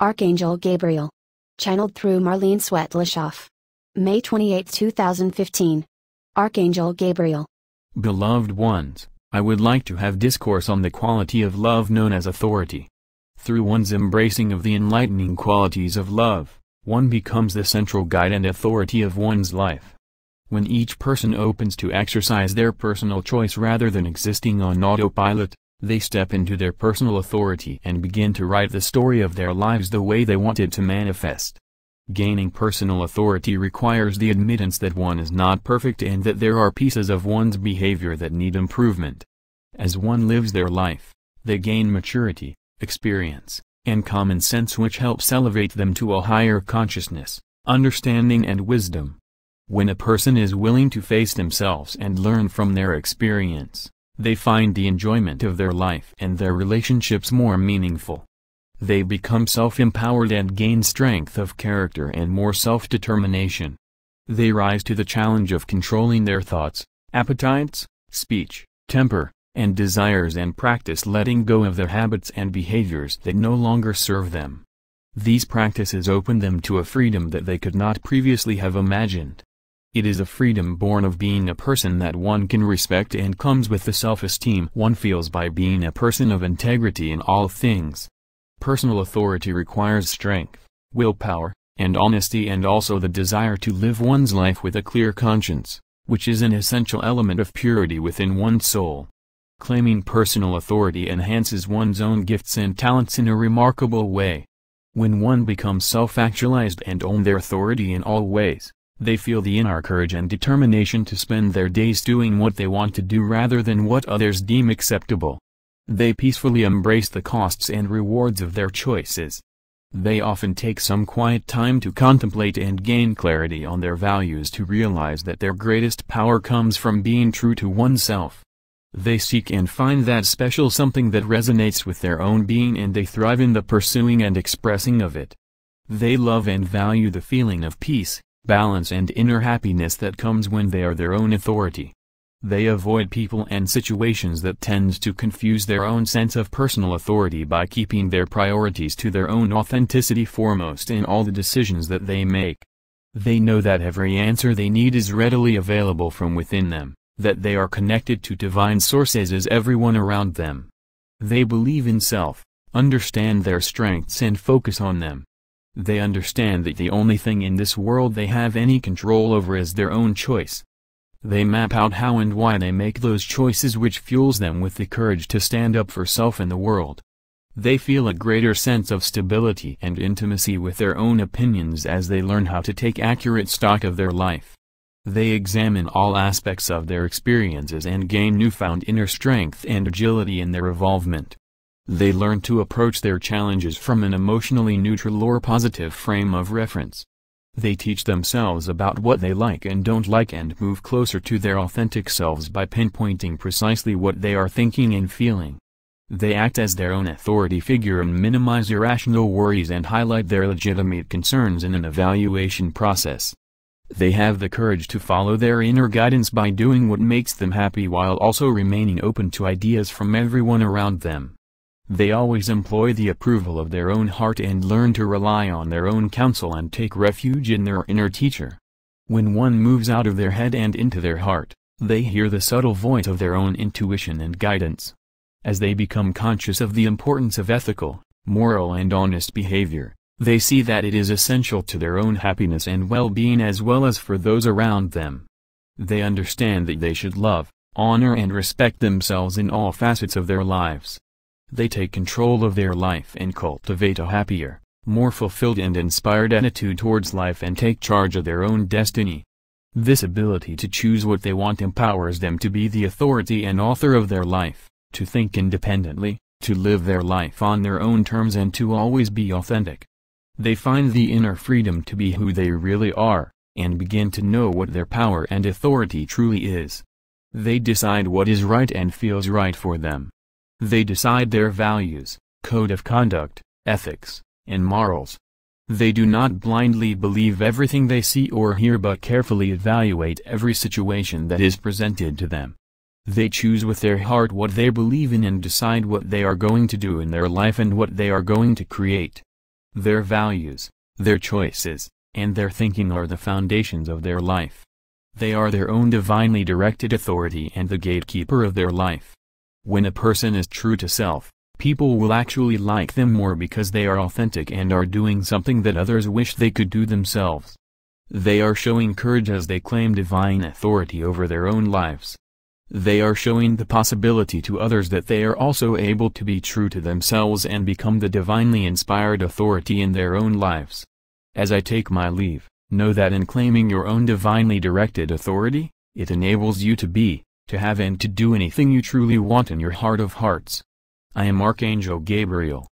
Archangel Gabriel. Channeled through Marlene Swetleshoff. May 28, 2015. Archangel Gabriel. Beloved ones, I would like to have discourse on the quality of love known as authority. Through one's embracing of the enlightening qualities of love, one becomes the central guide and authority of one's life. When each person opens to exercise their personal choice rather than existing on autopilot, they step into their personal authority and begin to write the story of their lives the way they want it to manifest. Gaining personal authority requires the admittance that one is not perfect and that there are pieces of one's behavior that need improvement. As one lives their life, they gain maturity, experience, and common sense which helps elevate them to a higher consciousness, understanding and wisdom. When a person is willing to face themselves and learn from their experience, they find the enjoyment of their life and their relationships more meaningful. They become self-empowered and gain strength of character and more self-determination. They rise to the challenge of controlling their thoughts, appetites, speech, temper, and desires and practice letting go of their habits and behaviors that no longer serve them. These practices open them to a freedom that they could not previously have imagined. It is a freedom born of being a person that one can respect and comes with the self-esteem one feels by being a person of integrity in all things. Personal authority requires strength, willpower, and honesty and also the desire to live one's life with a clear conscience, which is an essential element of purity within one's soul. Claiming personal authority enhances one's own gifts and talents in a remarkable way. When one becomes self-actualized and own their authority in all ways, they feel the inner courage and determination to spend their days doing what they want to do rather than what others deem acceptable. They peacefully embrace the costs and rewards of their choices. They often take some quiet time to contemplate and gain clarity on their values to realize that their greatest power comes from being true to oneself. They seek and find that special something that resonates with their own being and they thrive in the pursuing and expressing of it. They love and value the feeling of peace, balance and inner happiness that comes when they are their own authority. They avoid people and situations that tend to confuse their own sense of personal authority by keeping their priorities to their own authenticity foremost in all the decisions that they make. They know that every answer they need is readily available from within them, that they are connected to divine sources as everyone around them. They believe in self, understand their strengths and focus on them. They understand that the only thing in this world they have any control over is their own choice. They map out how and why they make those choices which fuels them with the courage to stand up for self in the world. They feel a greater sense of stability and intimacy with their own opinions as they learn how to take accurate stock of their life. They examine all aspects of their experiences and gain newfound inner strength and agility in their evolvement. They learn to approach their challenges from an emotionally neutral or positive frame of reference. They teach themselves about what they like and don't like and move closer to their authentic selves by pinpointing precisely what they are thinking and feeling. They act as their own authority figure and minimize irrational worries and highlight their legitimate concerns in an evaluation process. They have the courage to follow their inner guidance by doing what makes them happy while also remaining open to ideas from everyone around them. They always employ the approval of their own heart and learn to rely on their own counsel and take refuge in their inner teacher. When one moves out of their head and into their heart, they hear the subtle voice of their own intuition and guidance. As they become conscious of the importance of ethical, moral and honest behavior, they see that it is essential to their own happiness and well-being as well as for those around them. They understand that they should love, honor and respect themselves in all facets of their lives. They take control of their life and cultivate a happier, more fulfilled and inspired attitude towards life and take charge of their own destiny. This ability to choose what they want empowers them to be the authority and author of their life, to think independently, to live their life on their own terms and to always be authentic. They find the inner freedom to be who they really are, and begin to know what their power and authority truly is. They decide what is right and feels right for them. They decide their values, code of conduct, ethics, and morals. They do not blindly believe everything they see or hear but carefully evaluate every situation that is presented to them. They choose with their heart what they believe in and decide what they are going to do in their life and what they are going to create. Their values, their choices, and their thinking are the foundations of their life. They are their own divinely directed authority and the gatekeeper of their life. When a person is true to self, people will actually like them more because they are authentic and are doing something that others wish they could do themselves. They are showing courage as they claim divine authority over their own lives. They are showing the possibility to others that they are also able to be true to themselves and become the divinely inspired authority in their own lives. As I take my leave, know that in claiming your own divinely directed authority, it enables you to be, to have and to do anything you truly want in your heart of hearts. I am Archangel Gabriel,